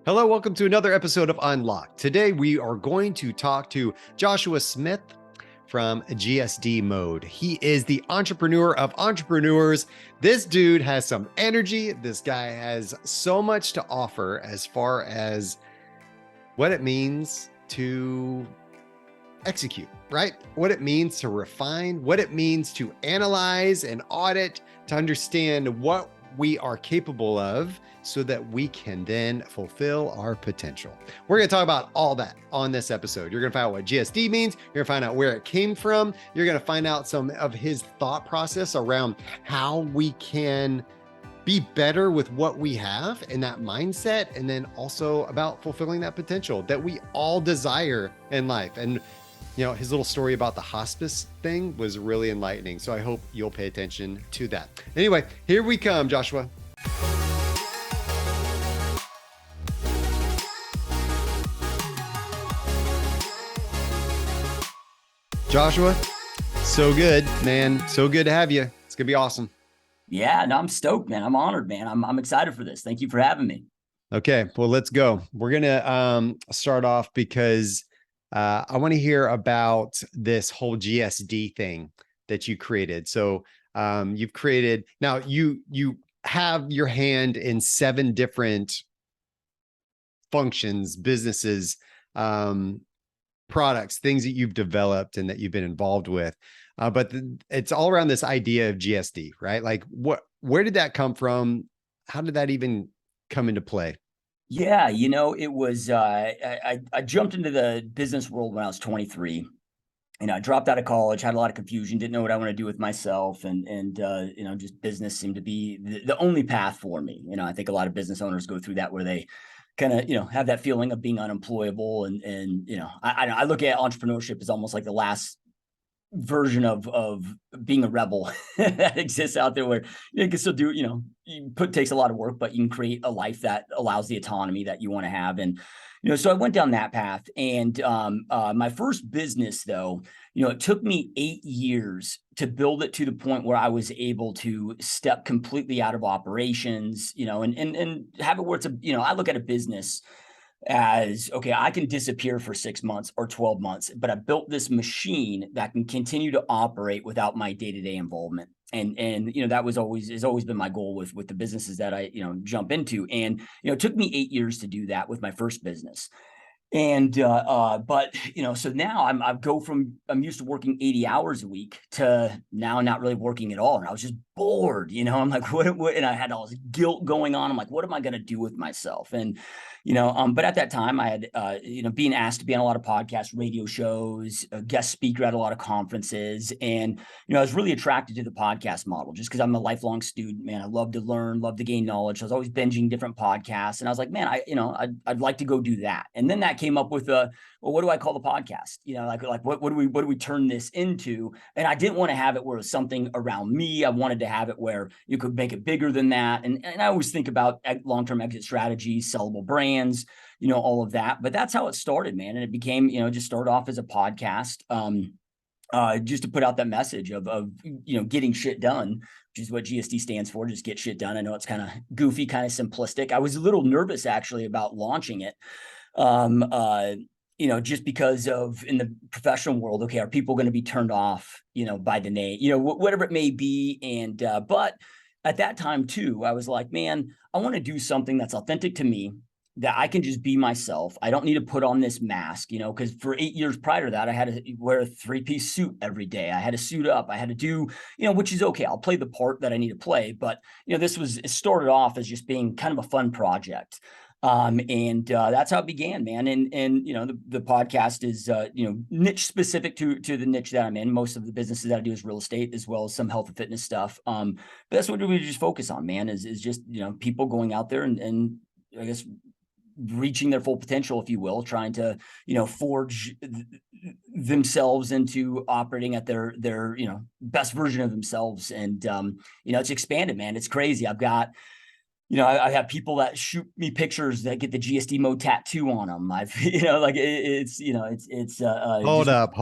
Hello, welcome to another episode of Unlocked. Today we are going to talk to Joshua Smith from GSD Mode. He is the entrepreneur of entrepreneurs. This dude has some energy. This guy has so much to offer as far as what it means to execute, right? What it means to refine, what it means to analyze and audit, to understand what we are capable of so that we can then fulfill our potential. We're going to talk about all that on this episode. You're going to find out what GSD means. You're going to find out where it came from. You're going to find out some of his thought process around how we can be better with what we have and that mindset, and then also about fulfilling that potential that we all desire in life. And his little story about the hospice thing was really enlightening. So I hope you'll pay attention to that. Anyway, here we come, Joshua. Joshua, so good, man. So good to have you. It's going to be awesome. Yeah, no, I'm stoked, man. I'm honored, man. I'm excited for this. Thank you for having me. Okay, well, let's go. We're going to start off because I want to hear about this whole GSD thing that you created. So you've created, now you have your hand in 7 different functions, businesses, products, things that you've developed and that you've been involved with. But it's all around this idea of GSD, right? Like where did that come from? How did that even come into play? Yeah, it was, I jumped into the business world when I was 23. I dropped out of college, had a lot of confusion, didn't know what I want to do with myself. And just business seemed to be the only path for me. I think a lot of business owners go through that where they kind of, have that feeling of being unemployable. And I look at entrepreneurship as almost like the last version of being a rebel that exists out there, where you can still do, takes a lot of work, but you can create a life that allows the autonomy that you want to have. And, so I went down that path. And my first business, though, it took me 8 years to build it to the point where I was able to step completely out of operations, and have it where it's I look at a business as, okay, I can disappear for 6 months or 12 months, but I built this machine that can continue to operate without my day-to-day involvement. And that has always been my goal with the businesses that I, jump into. And, it took me 8 years to do that with my first business. And, but, so now I'm used to working 80 hours a week to now not really working at all. And I was just bored, I'm like, what, and I had all this guilt going on. I'm like, what am I going to do with myself? And, but at that time I had, being asked to be on a lot of podcasts, radio shows, a guest speaker at a lot of conferences. And, I was really attracted to the podcast model just because I'm a lifelong student, man. I love to learn, love to gain knowledge. So I was always binging different podcasts, and I was like, man, I'd like to go do that. And then that came up with well, what do I call the podcast? What do we turn this into? And I didn't want to have it where it was something around me. I wanted to have it where you could make it bigger than that. And I always think about long-term exit strategies, sellable brands, all of that. But that's how it started, man. And it became, just started off as a podcast, just to put out that message of getting shit done, which is what GSD stands for, just get shit done. I know it's kind of goofy, kind of simplistic. I was a little nervous actually about launching it. Just because of in the professional world, okay, are people going to be turned off, by the name, whatever it may be. And, but at that time too, I was like, man, I want to do something that's authentic to me, that I can just be myself. I don't need to put on this mask, because for 8 years prior to that, I had to wear a 3-piece suit every day. I had to suit up. I had to do, which is okay. I'll play the part that I need to play. But, it started off as just being kind of a fun project. And that's how it began, man. And the podcast is, niche specific to the niche that I'm in. Most of the businesses that I do is real estate, as well as some health and fitness stuff. But that's what we just focus on, man, is just, people going out there and I guess reaching their full potential, if you will, trying to, forge themselves into operating at their, best version of themselves. And, it's expanded, man. It's crazy. I've got, I have people that shoot me pictures that get the GSD mode tattoo on them. I've, Hold up.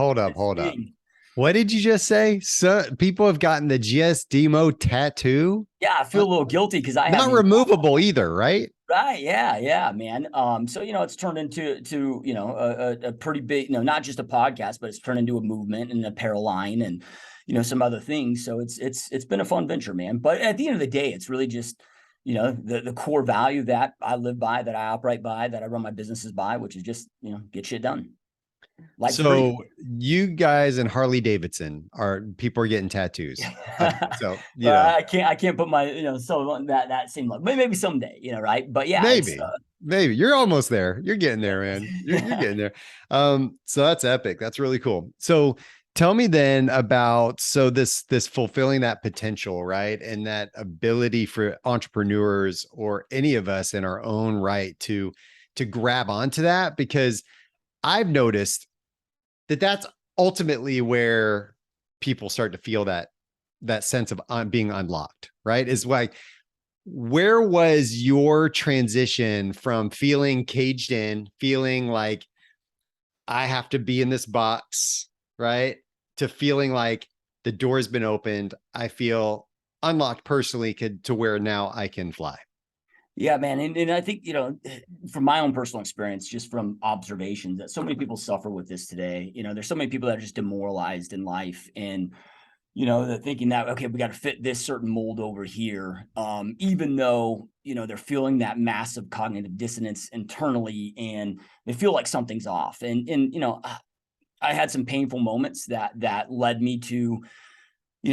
What did you just say? So people have gotten the GSD mode tattoo? Yeah, I feel a little guilty because I not removable either, right? Right. Yeah, man. So, it's turned into, a pretty big, not just a podcast, but it's turned into a movement and an apparel line and, some other things. So it's been a fun venture, man. But at the end of the day, it's really just, the core value that I live by, that I operate by, that I run my businesses by, which is just, get shit done. Life's free. So you guys and Harley Davidson people are getting tattoos of you. So, I can't put my, so on that same level, but maybe someday, right? But yeah, it's, maybe you're almost there. You're getting there, man. You're getting there. So that's epic. That's really cool. So tell me then about, so this fulfilling that potential, right? And that ability for entrepreneurs or any of us in our own right to grab onto that, because I've noticed that that's ultimately where people start to feel that sense of being unlocked, right? Is like, where was your transition from feeling caged in, feeling like I have to be in this box, right? To feeling like the door's been opened. I feel unlocked personally to where now I can fly. Yeah, man. And I think, from my own personal experience, just from observations, that so many people suffer with this today. There's so many people that are just demoralized in life. And, they're thinking that, okay, we got to fit this certain mold over here. Even though, they're feeling that massive cognitive dissonance internally and they feel like something's off. And I had some painful moments that led me to,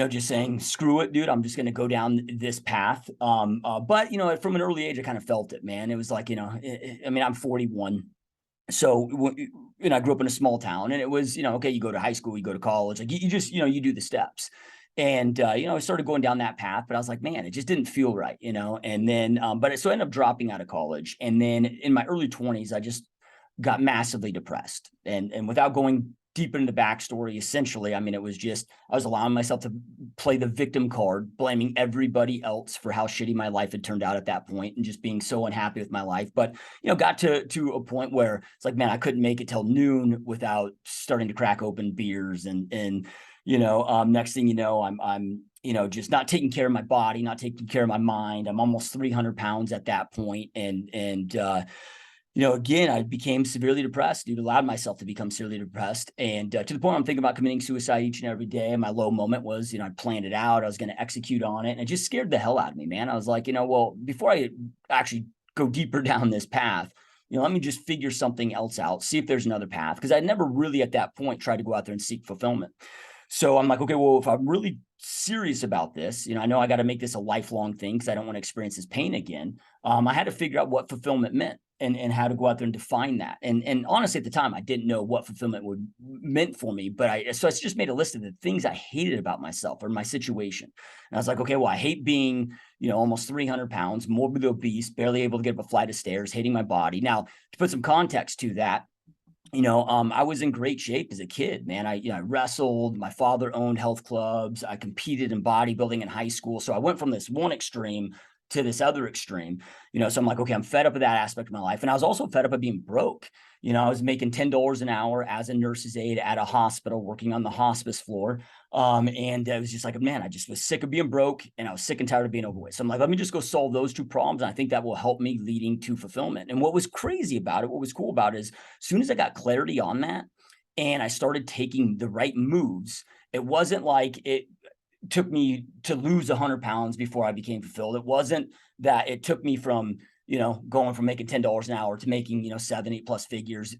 just saying, screw it, dude, I'm just going to go down this path. But, from an early age, I kind of felt it, man. It was like, I mean, I'm 41. So, I grew up in a small town and it was, okay, you go to high school, you go to college, like you just, you do the steps. And, I started going down that path, but I was like, man, it just didn't feel right, and then, so I ended up dropping out of college. And then in my early 20s, I just got massively depressed. And without going deep into the backstory, essentially, I mean, it was just, I was allowing myself to play the victim card, blaming everybody else for how shitty my life had turned out at that point, and just being so unhappy with my life. But, got to a point where it's like, man, I couldn't make it till noon without starting to crack open beers. And, next thing you know, I'm, just not taking care of my body, not taking care of my mind. I'm almost 300 pounds at that point. Again, I became severely depressed, dude, allowed myself to become severely depressed. And to the point I'm thinking about committing suicide each and every day. My low moment was, I planned it out. I was going to execute on it. And it just scared the hell out of me, man. I was like, well, before I actually go deeper down this path, let me just figure something else out, see if there's another path. Because I never really at that point tried to go out there and seek fulfillment. So I'm like, okay, well, if I'm really serious about this, I know I got to make this a lifelong thing because I don't want to experience this pain again. I had to figure out what fulfillment meant and how to go out there and define that. And honestly, at the time, I didn't know what fulfillment meant for me. But I just made a list of the things I hated about myself or my situation. And I was like, okay, well, I hate being, almost 300 pounds, morbidly obese, barely able to get up a flight of stairs, hating my body. Now, to put some context to that, I was in great shape as a kid, man. I wrestled. My father owned health clubs. I competed in bodybuilding in high school. So I went from this one extreme to this other extreme, so I'm like, okay, I'm fed up with that aspect of my life. And I was also fed up of being broke. I was making $10 an hour as a nurse's aide at a hospital, working on the hospice floor. And it was just like, man, I just was sick of being broke and I was sick and tired of being overweight. So I'm like, let me just go solve those two problems. And I think that will help me leading to fulfillment. And what was crazy about it, what was cool about it is, as soon as I got clarity on that and I started taking the right moves, it wasn't like it took me to lose 100 pounds before I became fulfilled. It wasn't that it took me from, going from making $10 an hour to making, 7-8+ figures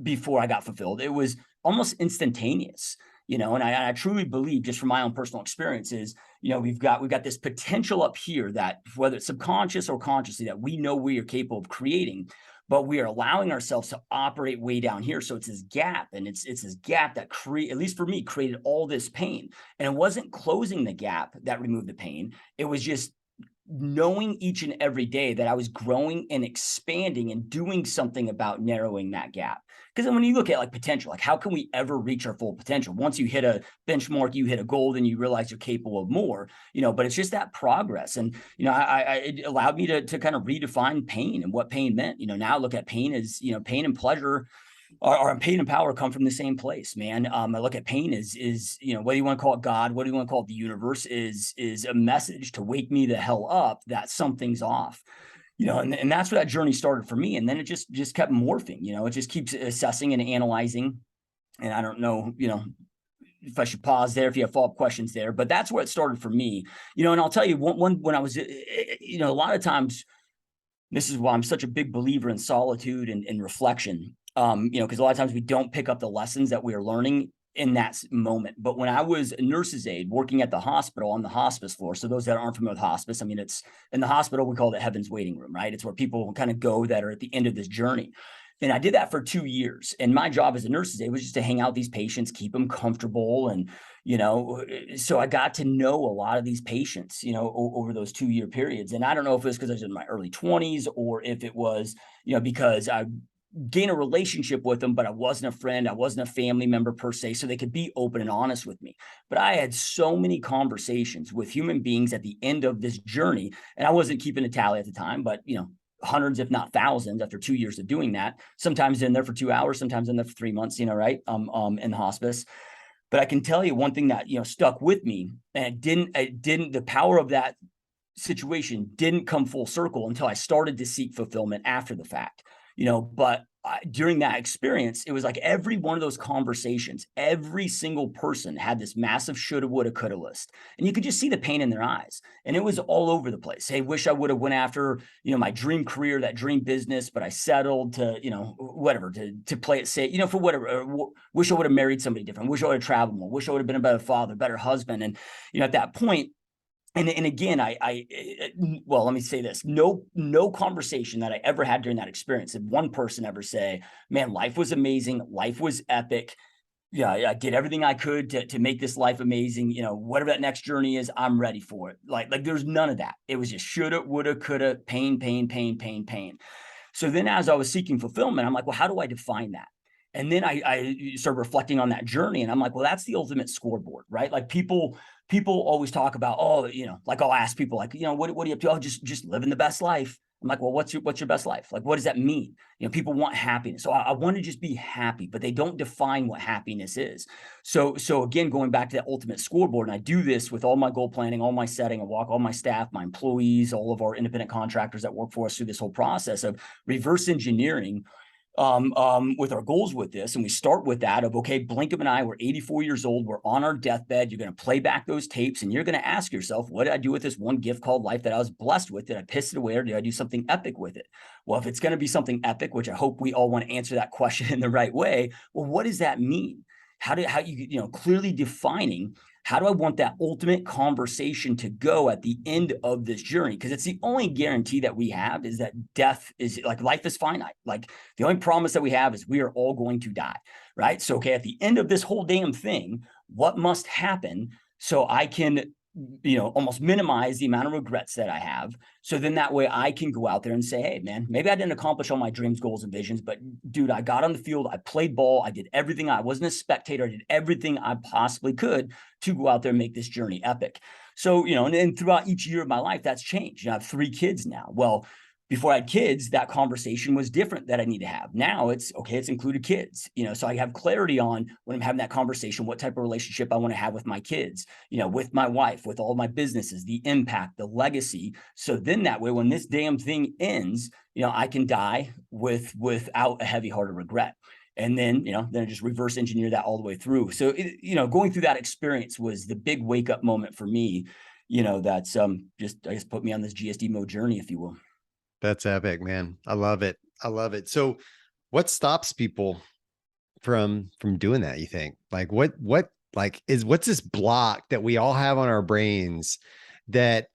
before I got fulfilled. It was almost instantaneous, and I truly believe, just from my own personal experiences, we've got this potential up here that, whether it's subconscious or consciously, that we know we are capable of creating, but we are allowing ourselves to operate way down here. So it's this gap, and it's this gap that at least for me, created all this pain. And it wasn't closing the gap that removed the pain. It was just knowing each and every day that I was growing and expanding and doing something about narrowing that gap. Because when you look at like potential, like how can we ever reach our full potential? Once you hit a benchmark, you hit a goal, and you realize you're capable of more, but it's just that progress. And, it allowed me to kind of redefine pain and what pain meant. Now I look at pain as, pain and pleasure or pain and power come from the same place, man. I look at pain is whether you want to call it God, whether you want to call it the universe, is a message to wake me the hell up that something's off. And that's where that journey started for me. And then it just kept morphing, it just keeps assessing and analyzing. And I don't know, if I should pause there, if you have follow-up questions there, but that's where it started for me, and I'll tell you one when I was, a lot of times, this is why I'm such a big believer in solitude and reflection. Because a lot of times we don't pick up the lessons that we are learning in that moment. But when I was a nurse's aide working at the hospital on the hospice floor, so those that aren't familiar with hospice, I mean, it's in the hospital, we call it heaven's waiting room, right? It's where people kind of go that are at the end of this journey. And I did that for 2 years. And my job as a nurse's aide was just to hang out with these patients, keep them comfortable. And, so I got to know a lot of these patients, over those 2-year periods. And I don't know if it was because I was in my early 20s or if it was, because I gain a relationship with them, but I wasn't a friend. I wasn't a family member per se, so they could be open and honest with me. But I had so many conversations with human beings at the end of this journey, and I wasn't keeping a tally at the time, but hundreds, if not thousands, after 2 years of doing that, sometimes in there for 2 hours, sometimes in there for 3 months, right? In the hospice. But I can tell you one thing that, stuck with me, and the power of that situation didn't come full circle until I started to seek fulfillment after the fact, but during that experience, it was like every one of those conversations, every single person had this massive shoulda, woulda, coulda list. And you could just see the pain in their eyes. And it was all over the place. Hey, wish I would have went after, my dream career, that dream business, but I settled to, whatever, to play it safe, for whatever. Wish I would have married somebody different. Wish I would have traveled more. Wish I would have been a better father, better husband. And, at that point, and again, well, let me say this, no conversation that I ever had during that experience did one person ever say, man, life was amazing. Life was epic. Yeah, I did everything I could to make this life amazing. Whatever that next journey is, I'm ready for it. Like there's none of that. It was just shoulda, woulda, coulda, pain, pain, pain, pain, pain. So then as I was seeking fulfillment, I'm like, well, how do I define that? And then I started reflecting on that journey, and I'm like, well, that's the ultimate scoreboard, right? Like people always talk about, oh, like I'll ask people like, what are you up to? Oh, just living the best life. I'm like, well, what's your best life? Like, what does that mean? People want happiness. So I want to just be happy, but they don't define what happiness is. So again, going back to that ultimate scoreboard, and I do this with all my goal planning, all my setting, I walk all my staff, my employees, all of our independent contractors that work for us through this whole process of reverse engineering with our goals with this. And we start with that of, okay, Blinkum and I, we're 84 years old. We're on our deathbed. You're going to play back those tapes and you're going to ask yourself, what did I do with this one gift called life that I was blessed with? Did I piss it away or did I do something epic with it? Well, if it's going to be something epic, which I hope we all want to answer that question in the right way, well, what does that mean? How you clearly defining, how do I want that ultimate conversation to go at the end of this journey? Because it's the only guarantee that we have is that death is like life is finite. Like the only promise that we have is we are all going to die, right? So, okay, at the end of this whole damn thing, what must happen so I can almost minimize the amount of regrets that I have. So then that way I can go out there and say, hey, man, maybe I didn't accomplish all my dreams, goals, and visions, but dude, I got on the field, I played ball, I did everything. I wasn't a spectator. I did everything I possibly could to go out there and make this journey epic. So, and throughout each year of my life, that's changed. I have 3 kids now. Well, before I had kids, that conversation was different that I need to have. Now it's okay. It's included kids, so I have clarity on when I'm having that conversation, what type of relationship I want to have with my kids, with my wife, with all my businesses, the impact, the legacy. So then that way, when this damn thing ends, I can die without a heavy heart of regret. And then, then I just reverse engineer that all the way through. So, going through that experience was the big wake up moment for me, that's just, I guess, put me on this GSD mode journey, if you will. That's epic, man. I love it. I love it. So what stops people from doing that, you think? Like what's this block that we all have on our brains that,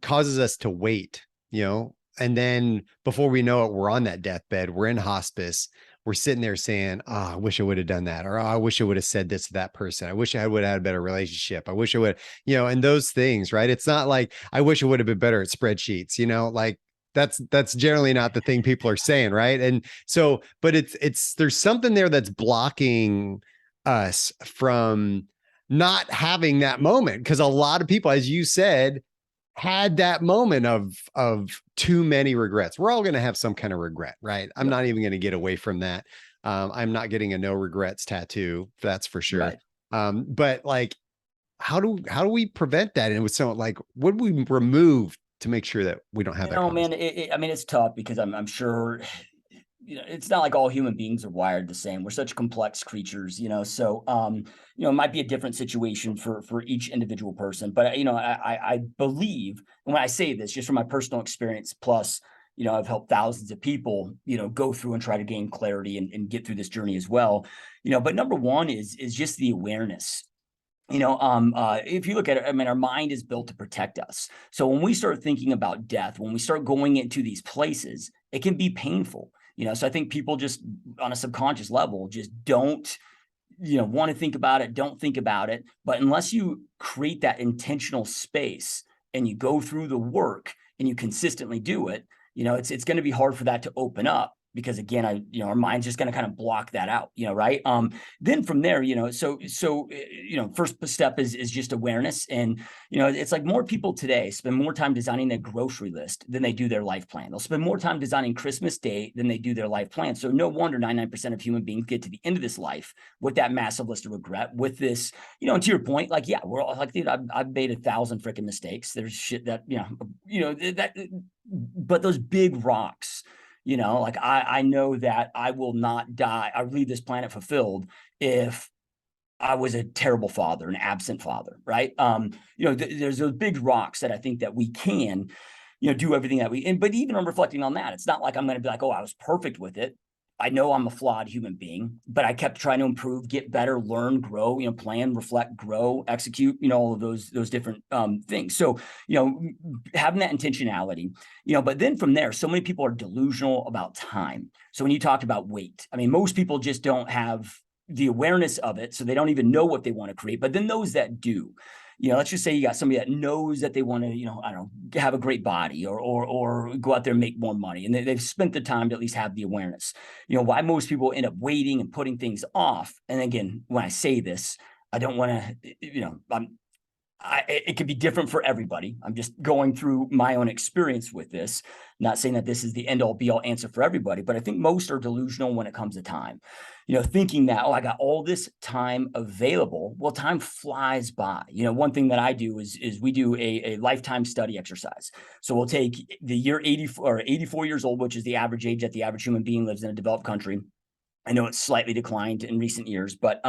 causes us to wait, and then before we know it, we're on that deathbed, we're in hospice, we're sitting there saying, oh, I wish I would have done that. Or oh, I wish I would have said this to that person. I wish I would have had a better relationship. I wish I would, and those things, right? It's not like I wish I would have been better at spreadsheets, like that's generally not the thing people are saying, right? And so, but it's there's something there that's blocking us from not having that moment, because a lot of people, as you said, had that moment of too many regrets. We're all going to have some kind of regret, right? I'm not even going to get away from that. I'm not getting a no regrets tattoo, that's for sure. Right. But like, how do we prevent that? And it was so like, what do we remove to make sure that we don't have that Man, conversation? I mean, it's tough because I'm sure, it's not like all human beings are wired the same. We're such complex creatures, so, it might be a different situation for each individual person, but, I believe, and when I say this, just from my personal experience, plus, I've helped thousands of people, go through and try to gain clarity and get through this journey as well. But number one is just the awareness. If you look at it, I mean, our mind is built to protect us. So when we start thinking about death, when we start going into these places, it can be painful. So I think people just on a subconscious level just don't, want to think about it, don't think about it. But unless you create that intentional space and you go through the work and you consistently do it, it's going to be hard for that to open up because again, our mind's just going to kind of block that out, right? Then from there, first step is just awareness. And, it's like more people today spend more time designing their grocery list than they do their life plan. They'll spend more time designing Christmas Day than they do their life plan. So no wonder 99% of human beings get to the end of this life with that massive list of regret, with this, and to your point, like, yeah, we're all like, dude, I've made 1,000 freaking mistakes. There's shit that, but those big rocks, like I know that I will not die. I leave this planet fulfilled if I was a terrible father, an absent father, right? There's those big rocks that I think that we can, do everything that but even on reflecting on that, it's not like I'm going to be like, oh, I was perfect with it. I know I'm a flawed human being, but I kept trying to improve, get better, learn, grow, plan, reflect, grow, execute, all of those different things. So, having that intentionality, but then from there, so many people are delusional about time. So when you talked about weight, I mean, most people just don't have the awareness of it. So they don't even know what they want to create. But then those that do, let's just say you got somebody that knows that they want to, I don't know, have a great body or go out there and make more money. And they've spent the time to at least have the awareness. Why most people end up waiting and putting things off. And again, when I say this, I don't want to, it could be different for everybody. I'm just going through my own experience with this. Not saying that this is the end all be all answer for everybody, but I think most are delusional when it comes to time. Thinking that, oh, I got all this time available. Well, time flies by. One thing that I do is we do a lifetime study exercise. So we'll take the year 84 or 84 years old, which is the average age that the average human being lives in a developed country. I know it's slightly declined in recent years, but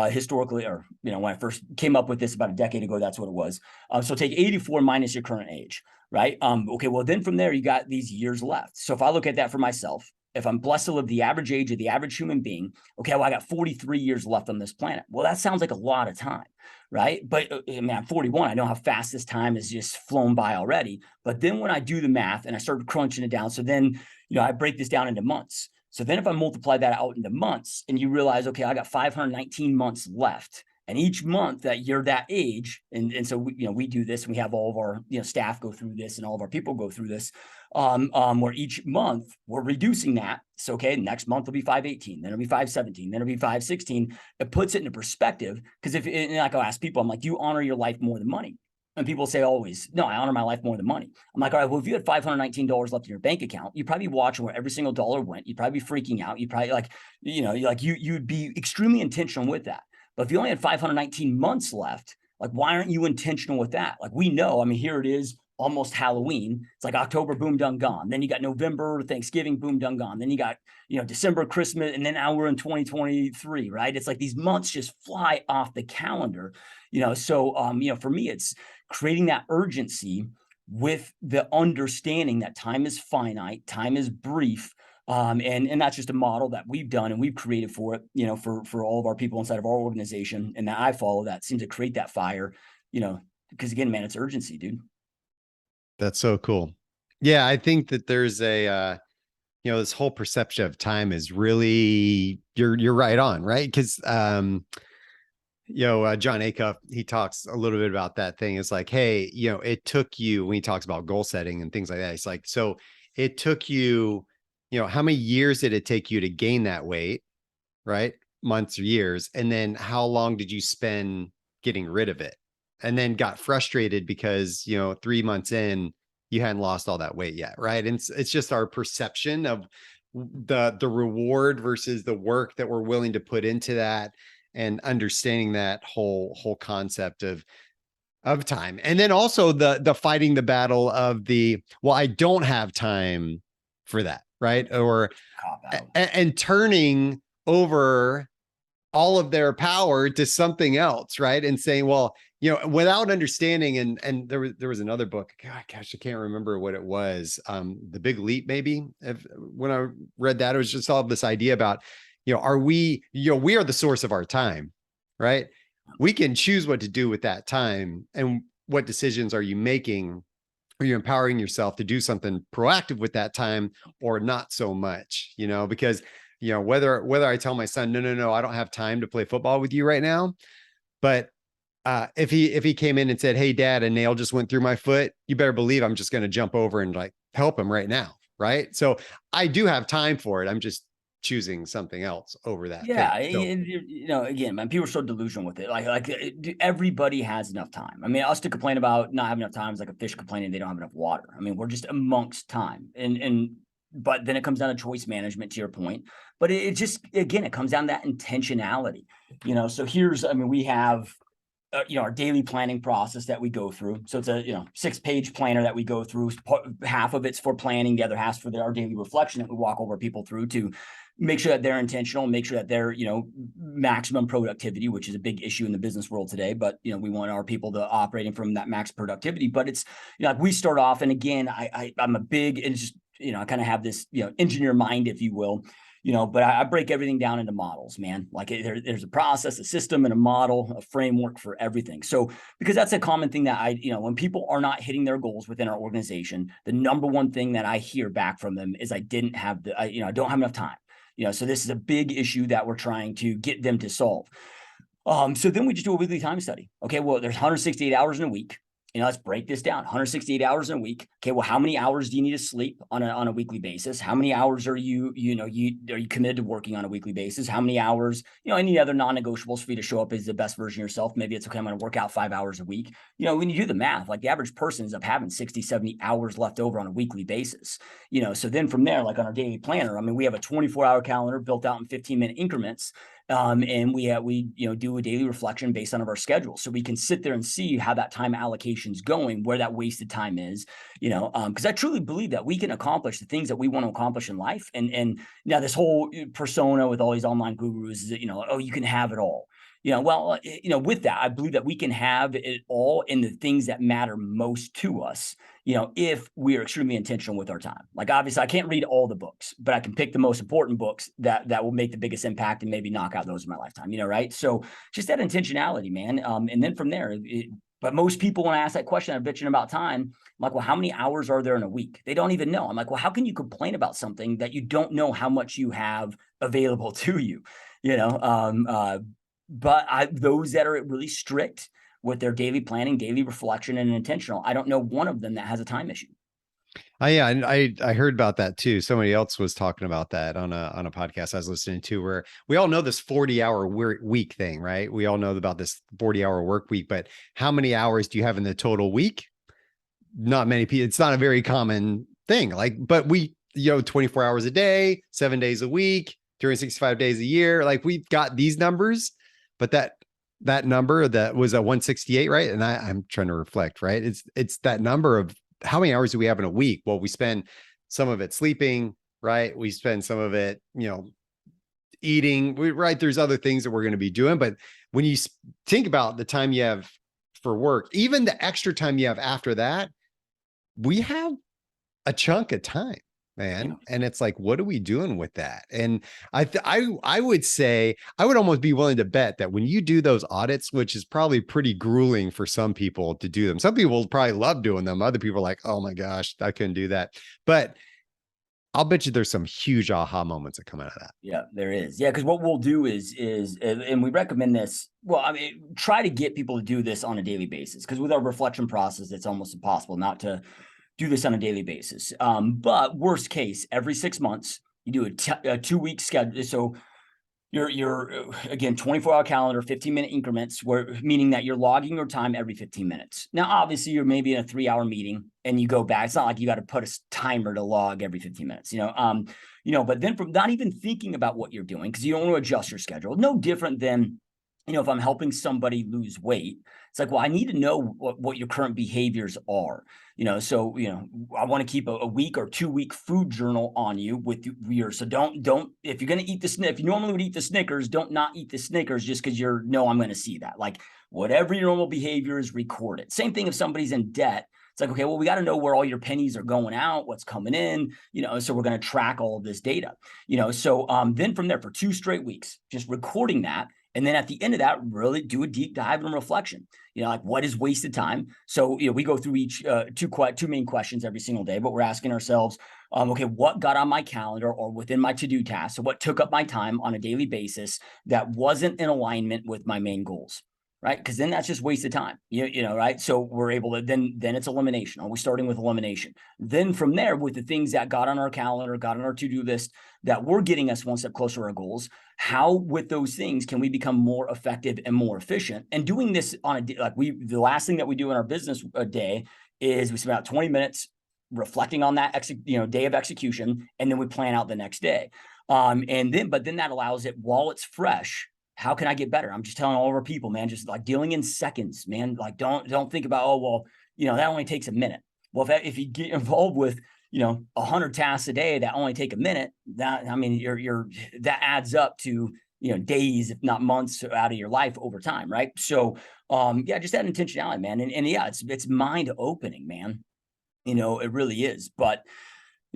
historically, or when I first came up with this about a decade ago, that's what it was. So take 84 minus your current age, right? Okay, well then from there you got these years left. So if I look at that for myself, if I'm blessed to live the average age of the average human being, okay, well I got 43 years left on this planet. Well, that sounds like a lot of time, right? But I mean, I'm 41. I know how fast this time has just flown by already. But then when I do the math and I start crunching it down, so then I break this down into months. So then if I multiply that out into months and you realize, okay, I got 519 months left. And each month that you're that age, and so we do this, and we have all of our staff go through this, and all of our people go through this, where each month we're reducing that. So okay, next month will be 518, then it'll be 517, then it'll be 516. It puts it into perspective because and like I'll ask people, I'm like, do you honor your life more than money? And people say always, no, I honor my life more than money. I'm like, all right, well, if you had $519 left in your bank account, you'd probably be watching where every single dollar went. You'd probably be freaking out. You'd probably you'd be extremely intentional with that. But if you only had 519 months left, like, why aren't you intentional with that? Like, we know, I mean, here it is, almost Halloween. It's like October, boom, done, gone. Then you got November, Thanksgiving, boom, done, gone. Then you got, December, Christmas, and then now we're in 2023, right? It's like these months just fly off the calendar, so, for me, it's creating that urgency with the understanding that time is finite, time is brief. And that's just a model that we've done and we've created for it, for all of our people inside of our organization. And that I follow that seems to create that fire, because again, man, it's urgency, dude. That's so cool. Yeah, I think that there's a this whole perception of time is really you're right on, right? Because John Acuff, he talks a little bit about that thing. It's like, hey, it took you, when he talks about goal setting and things like that, it's like, so it took you, how many years did it take you to gain that weight, right? Months or years. And then how long did you spend getting rid of it? And then got frustrated because, 3 months in, you hadn't lost all that weight yet, right? And it's just our perception of the reward versus the work that we're willing to put into that, and understanding that whole concept of of time. And then also the fighting the battle of the, well, I don't have time for that, right? Or Cop out. and turning over all of their power to something else, right? And saying, well, without understanding, and there was another book, gosh, I can't remember what it was. The Big Leap, maybe. When I read that, it was just all this idea about, are we, we are the source of our time, right? We can choose what to do with that time, and what decisions are you making? Are you empowering yourself to do something proactive with that time, or not so much? Because whether I tell my son, no, I don't have time to play football with you right now, but if he came in and said, hey dad, a nail just went through my foot, you better believe I'm just going to jump over and like help him right now, right? So I do have time for it. I'm just choosing something else over that thing. Yeah, So, again, man, people are so delusional with it. Like everybody has enough time. I mean, us to complain about not having enough time is like a fish complaining they don't have enough water. I mean, we're just amongst time, and but then it comes down to choice management, to your point. But it just, again, it comes down to that intentionality. So I mean, we have our daily planning process that we go through. So it's a 6-page planner that we go through. Half of it's for planning, the other half's for our daily reflection that we walk over people through to make sure that they're intentional, make sure that they're maximum productivity, which is a big issue in the business world today. But we want our people to operating from that max productivity. But it's like we start off, and again, I'm a big, and it's just I kind of have this engineer mind, if you will. But I break everything down into models, man. Like there's a process, a system, and a model, a framework for everything. So, because that's a common thing that when people are not hitting their goals within our organization, the number one thing that I hear back from them is I don't have enough time. So this is a big issue that we're trying to get them to solve. So then we just do a weekly time study. Okay, well, there's 168 hours in a week. Let's break this down. 168 hours in a week. Okay, well, how many hours do you need to sleep on a weekly basis? How many hours are you committed to working on a weekly basis? How many hours, any other non-negotiables for you to show up as the best version of yourself? Maybe it's okay, I'm going to work out 5 hours a week. When you do the math, like the average person ends up having 60, 70 hours left over on a weekly basis. So then from there, like on our daily planner, I mean, we have a 24-hour calendar built out in 15-minute increments. And we do a daily reflection based on our schedule, so we can sit there and see how that time allocation is going, where that wasted time is, because I truly believe that we can accomplish the things that we want to accomplish in life. And now this whole persona with all these online gurus is that, oh, you can have it all. With that, I believe that we can have it all in the things that matter most to us, if we are extremely intentional with our time. Like, obviously, I can't read all the books, but I can pick the most important books that will make the biggest impact and maybe knock out those in my lifetime, right? So just that intentionality, man. And then from there, but most people, when I ask that question, I'm bitching about time. I'm like, well, how many hours are there in a week? They don't even know. I'm like, well, how can you complain about something that you don't know how much you have available to you? But those that are really strict with their daily planning, daily reflection, and intentional, I don't know one of them that has a time issue. Yeah, and I heard about that too. Somebody else was talking about that on a podcast I was listening to, where we all know this 40-hour week thing, right? We all know about this 40-hour work week, but how many hours do you have in the total week? Not many people. It's not a very common thing. Like, but we, 24 hours a day, 7 days a week, 365 days a year. Like, we've got these numbers, but that number that was a 168, right? And I'm trying to reflect, right? It's that number of how many hours do we have in a week? Well, we spend some of it sleeping, right? We spend some of it, eating, right? There's other things that we're going to be doing. But when you think about the time you have for work, even the extra time you have after that, we have a chunk of time, man. Yeah. And it's like, what are we doing with that? And I would say, I would almost be willing to bet that when you do those audits, which is probably pretty grueling for some people to do them, some people probably love doing them. Other people are like, oh my gosh, I couldn't do that. But I'll bet you there's some huge aha moments that come out of that. Yeah, there is. Yeah, because what we'll do is, and we recommend this. Well, I mean, try to get people to do this on a daily basis, because with our reflection process, it's almost impossible not to do this on a daily basis. But worst case, every 6 months, you do a 2-week schedule. So you're again, 24-hour calendar, 15-minute increments, meaning that you're logging your time every 15 minutes. Now, obviously, you're maybe in a 3-hour meeting and you go back. It's not like you got to put a timer to log every 15 minutes, but then from not even thinking about what you're doing, because you don't want to adjust your schedule. No different than if I'm helping somebody lose weight, it's like, well, I need to know what your current behaviors are. So, I want to keep a week or 2 week food journal on you with your, so don't, if you're going to eat if you normally would eat the Snickers, don't not eat the Snickers just because I'm going to see that. Like, whatever your normal behavior is, record it. Same thing if somebody's in debt. It's like, okay, well, we got to know where all your pennies are going out, what's coming in, so we're going to track all of this data, so then from there for 2 straight weeks, just recording that. And then at the end of that, really do a deep dive and reflection. Like, what is wasted time? So, we go through each two main questions every single day, but we're asking ourselves, okay, what got on my calendar or within my to-do task? So what took up my time on a daily basis that wasn't in alignment with my main goals? Right? Because then that's just wasted time, right? So we're able to, then it's elimination. Are we starting with elimination? Then from there, with the things that got on our calendar, got on our to-do list, that were getting us one step closer to our goals, how with those things can we become more effective and more efficient? And doing this on the last thing that we do in our business a day is we spend about 20 minutes reflecting on that day of execution, and then we plan out the next day. But then that allows it, while it's fresh, how can I get better? I'm just telling all of our people, man, just like dealing in seconds, man. Like, don't think about, oh, well, that only takes a minute. Well, if you get involved with, 100 tasks a day that only take a minute, that that adds up to, days, if not months out of your life over time. Right. So, just that intentionality, man. And yeah, it's mind opening, man. It really is. But,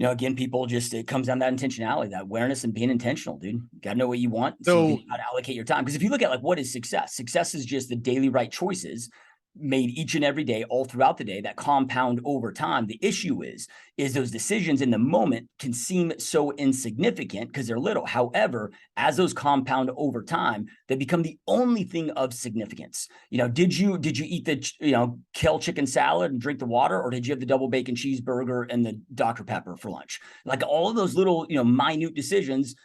again, it comes down to that intentionality, that awareness and being intentional, dude. You got to know what you want so you can know how to allocate your time. Because if you look at like, what is success? Success is just the daily right choices made each and every day, all throughout the day, that compound over time. The issue is those decisions in the moment can seem so insignificant because they're little. However, as those compound over time, they become the only thing of significance. Did you eat the kale chicken salad and drink the water, or did you have the double bacon cheeseburger and the Dr. Pepper for lunch? Like, all of those little minute decisions,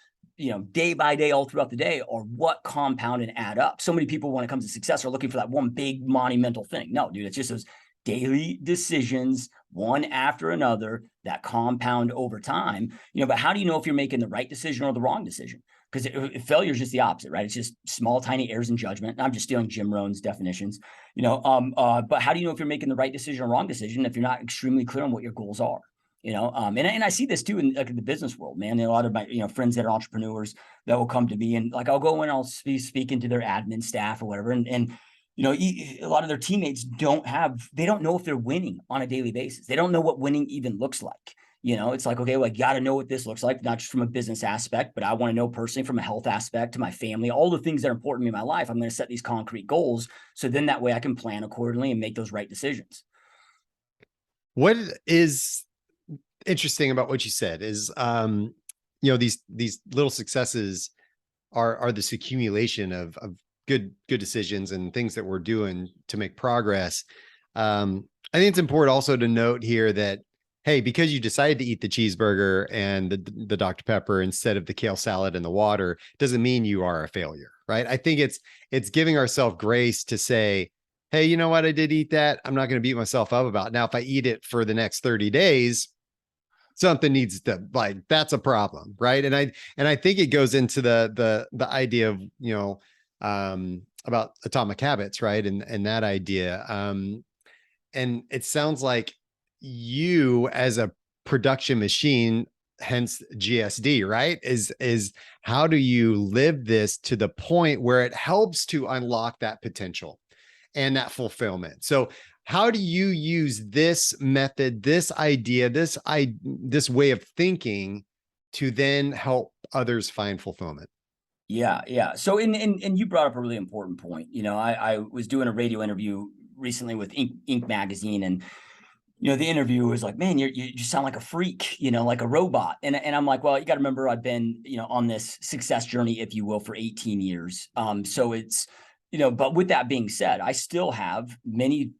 day by day, all throughout the day, are what compound and add up. So many people, when it comes to success, are looking for that one big monumental thing. No, dude, it's just those daily decisions, one after another, that compound over time. But how do you know if you're making the right decision or the wrong decision? Because failure is just the opposite, right? It's just small, tiny errors in judgment. I'm just stealing Jim Rohn's definitions, but how do you know if you're making the right decision or wrong decision if you're not extremely clear on what your goals are? And I see this too in the business world, man. And a lot of my, friends that are entrepreneurs that will come to me, and like, I'll go in, I'll be speaking to their admin staff or whatever. And a lot of their teammates don't know if they're winning on a daily basis. They don't know what winning even looks like. It's like, okay, well, I got to know what this looks like, not just from a business aspect, but I want to know personally from a health aspect, to my family, all the things that are important to me in my life. I'm going to set these concrete goals. So then that way I can plan accordingly and make those right decisions. What is interesting about what you said is, these little successes are this accumulation of good decisions and things that we're doing to make progress. I think it's important also to note here that, hey, because you decided to eat the cheeseburger and the Dr. Pepper instead of the kale salad and the water, doesn't mean you are a failure, right? I think it's giving ourselves grace to say, hey, you know what? I did eat that. I'm not going to beat myself up about it. Now, if I eat it for the next 30 days, something needs to, like, that's a problem, right? And I think it goes into the idea of, about atomic habits, right? And that idea. And it sounds like you, as a production machine, hence GSD, right? Is how do you live this to the point where it helps to unlock that potential and that fulfillment? So how do you use this method, this idea, this way of thinking to then help others find fulfillment? Yeah. So, and you brought up a really important point. I was doing a radio interview recently with Inc. magazine, and the interview was like, man, you just sound like a freak, like a robot. And I'm like, well, you got to remember, I've been, on this success journey, if you will, for 18 years. So it's, but with that being said, I still have many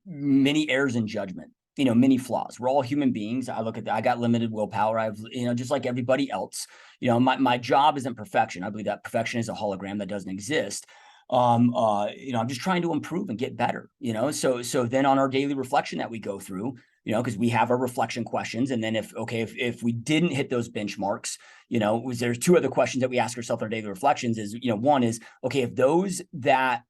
errors in judgment, many flaws. We're all human beings. I got limited willpower. I've, just like everybody else, my job isn't perfection. I believe that perfection is a hologram that doesn't exist. I'm just trying to improve and get better, so then on our daily reflection that we go through, because we have our reflection questions. And then if we didn't hit those benchmarks, there's two other questions that we ask ourselves in our daily reflections is, one is, okay, if those that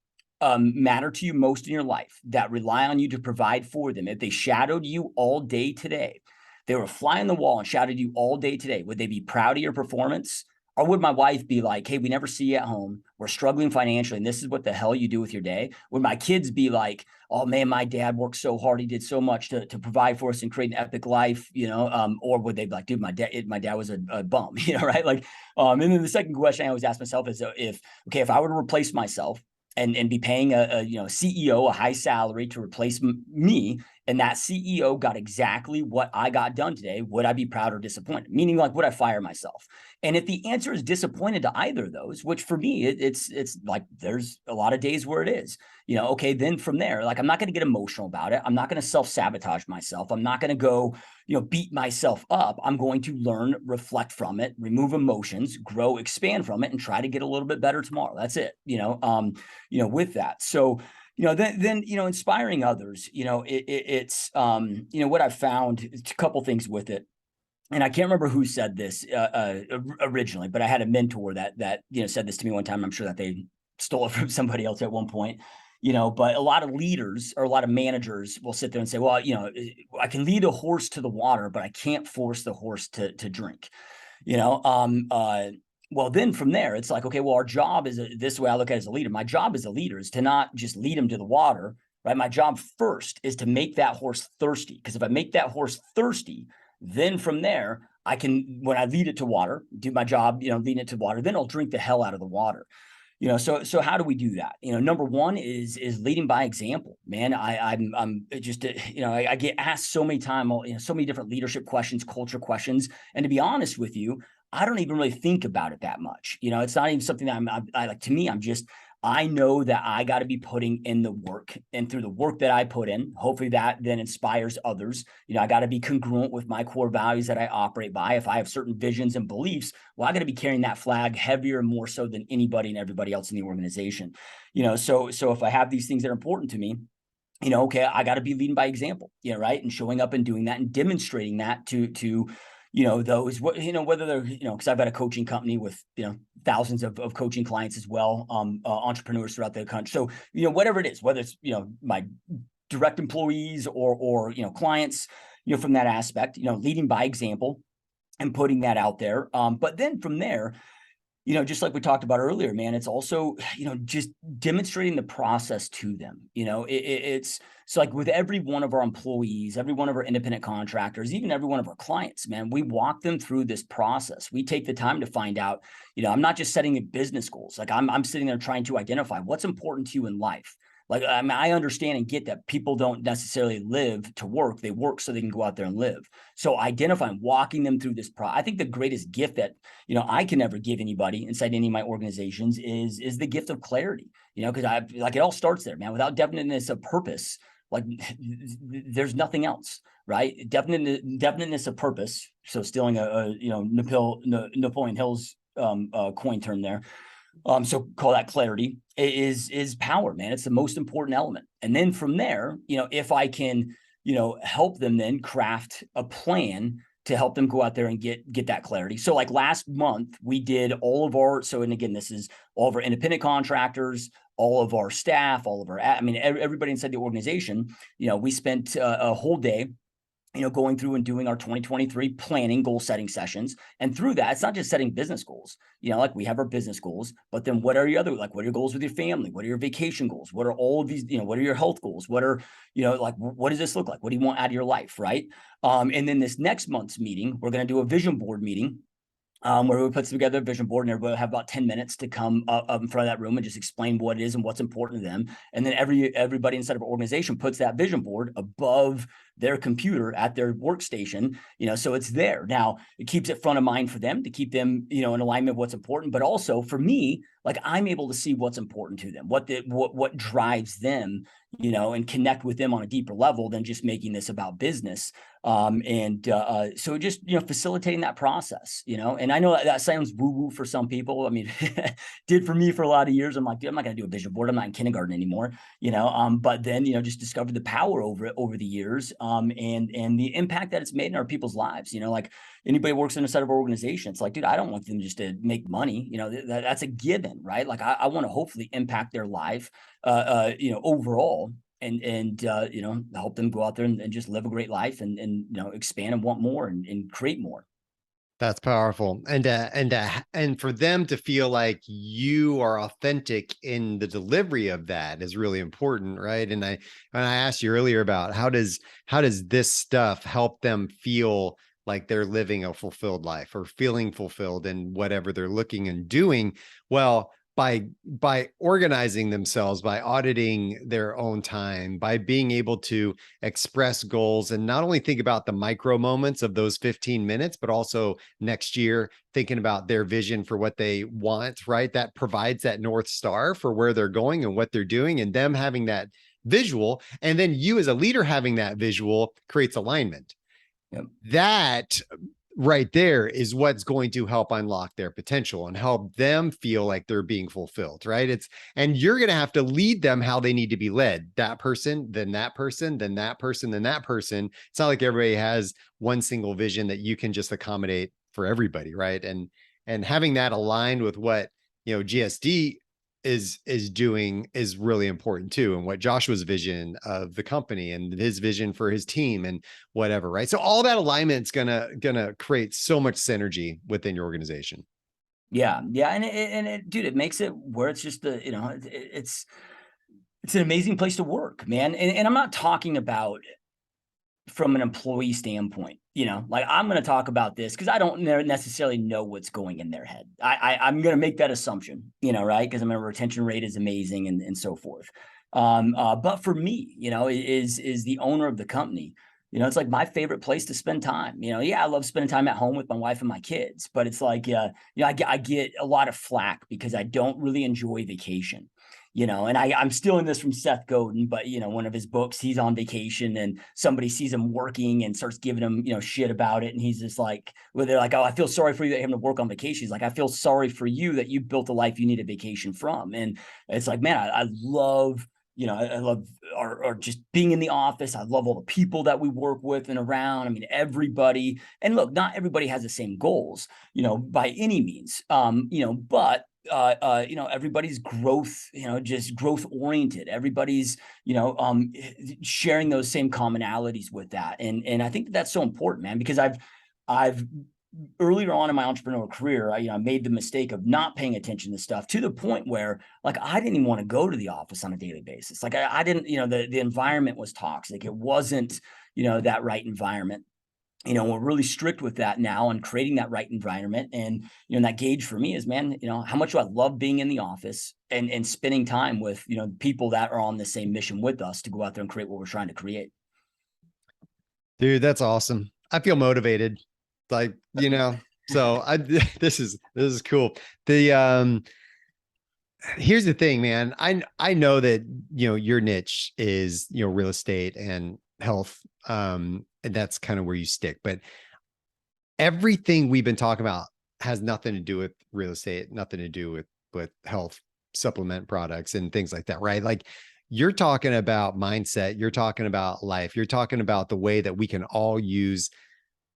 matter to you most in your life, that rely on you to provide for them, if they shadowed you all day today, they were a fly on the wall and shadowed you all day today, would they be proud of your performance? Or would my wife be like, hey, we never see you at home, we're struggling financially, and this is what the hell you do with your day? Would my kids be like, oh man, my dad worked so hard, he did so much to provide for us and create an epic life, or would they be like, dude, my dad was a bum, right? Like, and then the second question I always ask myself is, if I were to replace myself and be paying a CEO a high salary to replace me, and that CEO got exactly what I got done today, would I be proud or disappointed? Meaning, like, would I fire myself? And if the answer is disappointed to either of those, which for me, it's like there's a lot of days where it is, okay, then from there, like, I'm not going to get emotional about it. I'm not going to self-sabotage myself. I'm not going to go, beat myself up. I'm going to learn, reflect from it, remove emotions, grow, expand from it, and try to get a little bit better tomorrow. That's it, with that. So, then inspiring others, it's what I've found, a couple things with it. And I can't remember who said this originally, but I had a mentor that said this to me one time. I'm sure that they stole it from somebody else at one point, but a lot of leaders or a lot of managers will sit there and say, well, I can lead a horse to the water, but I can't force the horse to drink, well, then from there, it's like, okay, well, our job is this way I look at it as a leader. My job as a leader is to not just lead him to the water, right? My job first is to make that horse thirsty. Because if I make that horse thirsty, then from there, I can, when I lead it to water, do my job, leading it to water, then I'll drink the hell out of the water. So how do we do that? Number one is leading by example, man. I'm just, I get asked so many times, so many different leadership questions, culture questions. And to be honest with you, I don't even really think about it that much. It's not even something that I like. To me, I know that I got to be putting in the work, and through the work that I put in, hopefully that then inspires others. I got to be congruent with my core values that I operate by. If I have certain visions and beliefs, well, I got to be carrying that flag heavier and more so than anybody and everybody else in the organization. So if I have these things that are important to me, okay, I got to be leading by example, right? And showing up and doing that and demonstrating that to those, whether they're, because I've got a coaching company with, thousands of coaching clients as well, entrepreneurs throughout the country. So, whatever it is, whether it's, my direct employees or clients, from that aspect, leading by example and putting that out there. But then from there, just like we talked about earlier, man, it's also, just demonstrating the process to them. It's so like with every one of our employees, every one of our independent contractors, even every one of our clients, man, we walk them through this process. We take the time to find out, I'm not just setting business goals. Like I'm sitting there trying to identify what's important to you in life. Like, I understand and get that people don't necessarily live to work. They work so they can go out there and live. So identifying, walking them through this I think the greatest gift that, I can ever give anybody inside any of my organizations is the gift of clarity, because it all starts there, man. Without definiteness of purpose, like there's nothing else, right? Definiteness of purpose. So stealing Napoleon Hill's coin term there. So call that clarity is power, man. It's the most important element. And then from there, if I can, help them then craft a plan to help them go out there and get that clarity. So like last month we did all of our, and again, this is all of our independent contractors, all of our staff, all of our, everybody inside the organization, we spent a whole day going through and doing our 2023 planning goal setting sessions. And through that, it's not just setting business goals, like we have our business goals, but then what are your other, like, what are your goals with your family? What are your vacation goals? What are all of these, what are your health goals? What are, like, what does this look like? What do you want out of your life? Right. And then this next month's meeting, we're going to do a vision board meeting. Where we put together a vision board, and everybody will have about 10 minutes to come up in front of that room and just explain what it is and what's important to them. And then everybody inside of our organization puts that vision board above their computer at their workstation, so it's there. Now, it keeps it front of mind for them to keep them, in alignment with what's important, but also for me, like, I'm able to see what's important to them, what drives them, and connect with them on a deeper level than just making this about business. So just, facilitating that process, and I know that sounds woo woo for some people. I mean, did for me for a lot of years. I'm like, dude, I'm not going to do a vision board. I'm not in kindergarten anymore, but then, just discovered the power over it over the years, and the impact that it's made in our people's lives, like anybody works in a set of organization. It's like, dude, I don't want them just to make money, that's a given, right? Like I want to hopefully impact their life, overall, and help them go out there and just live a great life, and expand and want more, and create more. That's powerful. And for them to feel like you are authentic in the delivery of that is really important, right? And I asked you earlier about how does this stuff help them feel like they're living a fulfilled life or feeling fulfilled in whatever they're looking and doing. Well, by organizing themselves, by auditing their own time, by being able to express goals and not only think about the micro moments of those 15 minutes, but also next year, thinking about their vision for what they want, right? That provides that North Star for where they're going and what they're doing, and them having that visual. And then you as a leader having that visual creates alignment. Yep. That right there is what's going to help unlock their potential and help them feel like they're being fulfilled, right? And you're going to have to lead them how they need to be led. That person, then that person, then that person, then that person. It's not like everybody has one single vision that you can just accommodate for everybody, right? And having that aligned with what, GSD is doing is really important too, and what Joshua's vision of the company and his vision for his team and whatever, right? So all that alignment's gonna create so much synergy within your organization. Yeah, and dude, it makes it where it's just it's an amazing place to work, man. And I'm not talking about from an employee standpoint, like I'm going to talk about this because I don't necessarily know what's going in their head. I'm going to make that assumption, right? Because my retention rate is amazing, and so forth. But for me, is the owner of the company. It's like my favorite place to spend time. Yeah, I love spending time at home with my wife and my kids, but it's like, I get a lot of flack because I don't really enjoy vacation. And I'm stealing this from Seth Godin, but one of his books, he's on vacation and somebody sees him working and starts giving him, shit about it. And he's just like, well, they're like, oh, I feel sorry for you that you're having to work on vacation. He's like, I feel sorry for you that you built a life you need a vacation from. And it's like, man, I love, I love our just being in the office. I love all the people that we work with and around. I mean, everybody, and look, not everybody has the same goals, by any means. But everybody's growth, just growth oriented. Everybody's, sharing those same commonalities with that. And I think that's so important, man, because I've earlier on in my entrepreneurial career, I made the mistake of not paying attention to stuff to the point where like, I didn't even want to go to the office on a daily basis. Like I didn't, the environment was toxic. It wasn't, that right environment. We're really strict with that now and creating that right environment. And, that gauge for me is, man, how much do I love being in the office and spending time with, people that are on the same mission with us to go out there and create what we're trying to create. Dude, that's awesome. I feel motivated. Like, so this is cool. Here's the thing, man. I know that, your niche is, real estate and health. And that's kind of where you stick, but everything we've been talking about has nothing to do with real estate, nothing to do with health supplement products and things like that, right? Like you're talking about mindset, you're talking about life, you're talking about the way that we can all use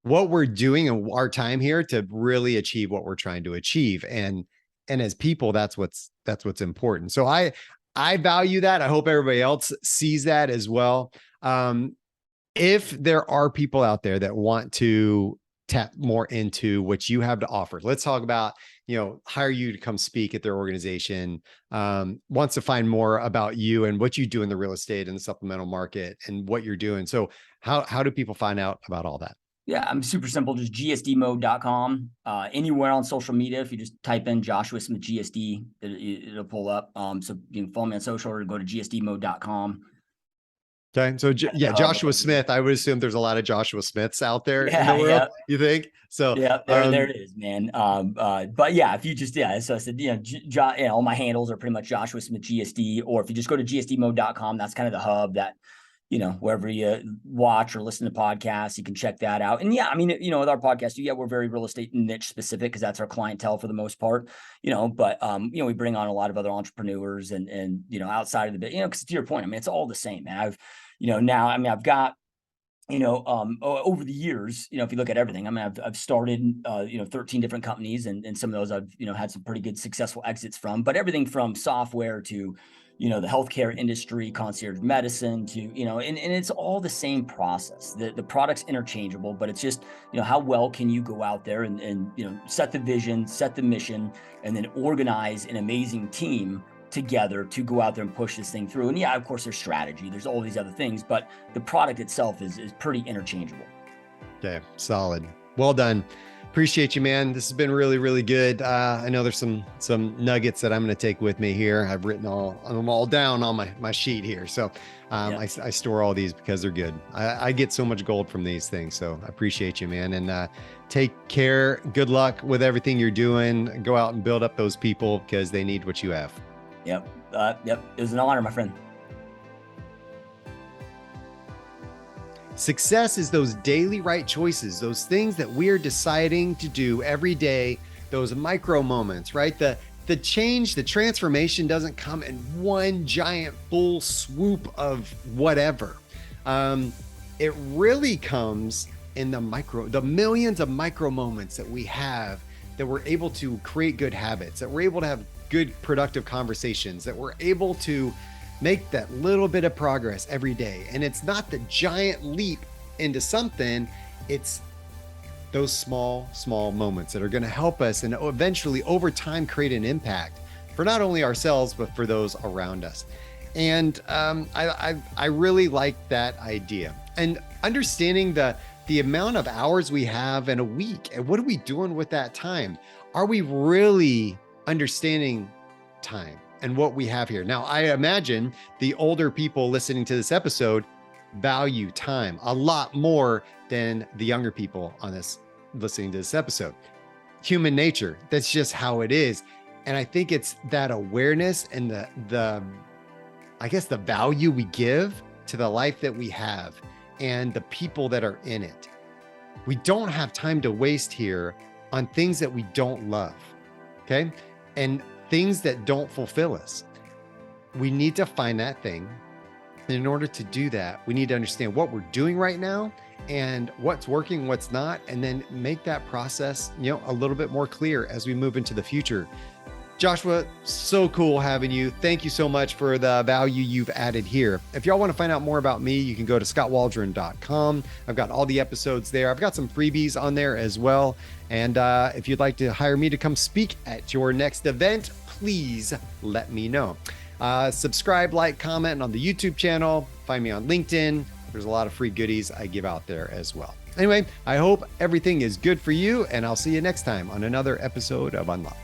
what we're doing and our time here to really achieve what we're trying to achieve. And as people, that's what's important. So I value that. I hope everybody else sees that as well. If there are people out there that want to tap more into what you have to offer, let's talk about, hire you to come speak at their organization, wants to find more about you and what you do in the real estate and the supplemental market and what you're doing. So how do people find out about all that? Yeah, I'm super simple. Just gsdmode.com. Anywhere on social media, if you just type in Joshua Smith GSD, it'll pull up. So you can follow me on social or go to gsdmode.com. Okay. So Joshua Smith, I would assume there's a lot of Joshua Smiths out there in the world. You think? So yeah, there it is, man. But yeah, if you just, so I said, all my handles are pretty much Joshua Smith GSD, or if you just go to gsdmode.com, that's kind of the hub that, wherever you watch or listen to podcasts, you can check that out. And yeah, I mean, with our podcast, we're very real estate niche specific because that's our clientele for the most part, but, we bring on a lot of other entrepreneurs and outside of the bit, because to your point, I mean, it's all the same, man. I've got, over the years, if you look at everything, I mean, I've started, 13 different companies and some of those I've, had some pretty good successful exits from, but everything from software to, the healthcare industry, concierge medicine to, and it's all the same process. The product's interchangeable, but it's just, how well can you go out there and set the vision, set the mission, and then organize an amazing team together to go out there and push this thing through. And yeah, of course there's strategy, there's all these other things, but the product itself is pretty interchangeable. Okay. Solid. Well done. Appreciate you, man. This has been really, really good. I know there's some nuggets that I'm going to take with me here. I've written them all down on my sheet here. So I store all these because they're good. I get so much gold from these things. So I appreciate you, man. And take care. Good luck with everything you're doing. Go out and build up those people because they need what you have. Yep. It was an honor, my friend. Success is those daily right choices, those things that we're deciding to do every day, those micro moments, right? The change, the transformation doesn't come in one giant full swoop of whatever. It really comes in the millions of micro moments that we have, that we're able to create good habits, that we're able to have good productive conversations, that we're able to make that little bit of progress every day. And it's not the giant leap into something, it's those small moments that are going to help us and eventually over time create an impact for not only ourselves, but for those around us. And I really like that idea. And understanding the amount of hours we have in a week and what are we doing with that time? Are we really understanding time and what we have here? Now, I imagine the older people listening to this episode value time a lot more than the younger people on this listening to this episode. Human nature, that's just how it is. And I think it's that awareness and the value we give to the life that we have and the people that are in it. We don't have time to waste here on things that we don't love. Okay. And things that don't fulfill us. We need to find that thing. And in order to do that, we need to understand what we're doing right now and what's working, what's not, and then make that process, a little bit more clear as we move into the future. Joshua, so cool having you. Thank you so much for the value you've added here. If y'all want to find out more about me, you can go to skotwaldron.com. I've got all the episodes there. I've got some freebies on there as well. And if you'd like to hire me to come speak at your next event, please let me know. Subscribe, like, comment on the YouTube channel. Find me on LinkedIn. There's a lot of free goodies I give out there as well. Anyway, I hope everything is good for you, and I'll see you next time on another episode of Unlock.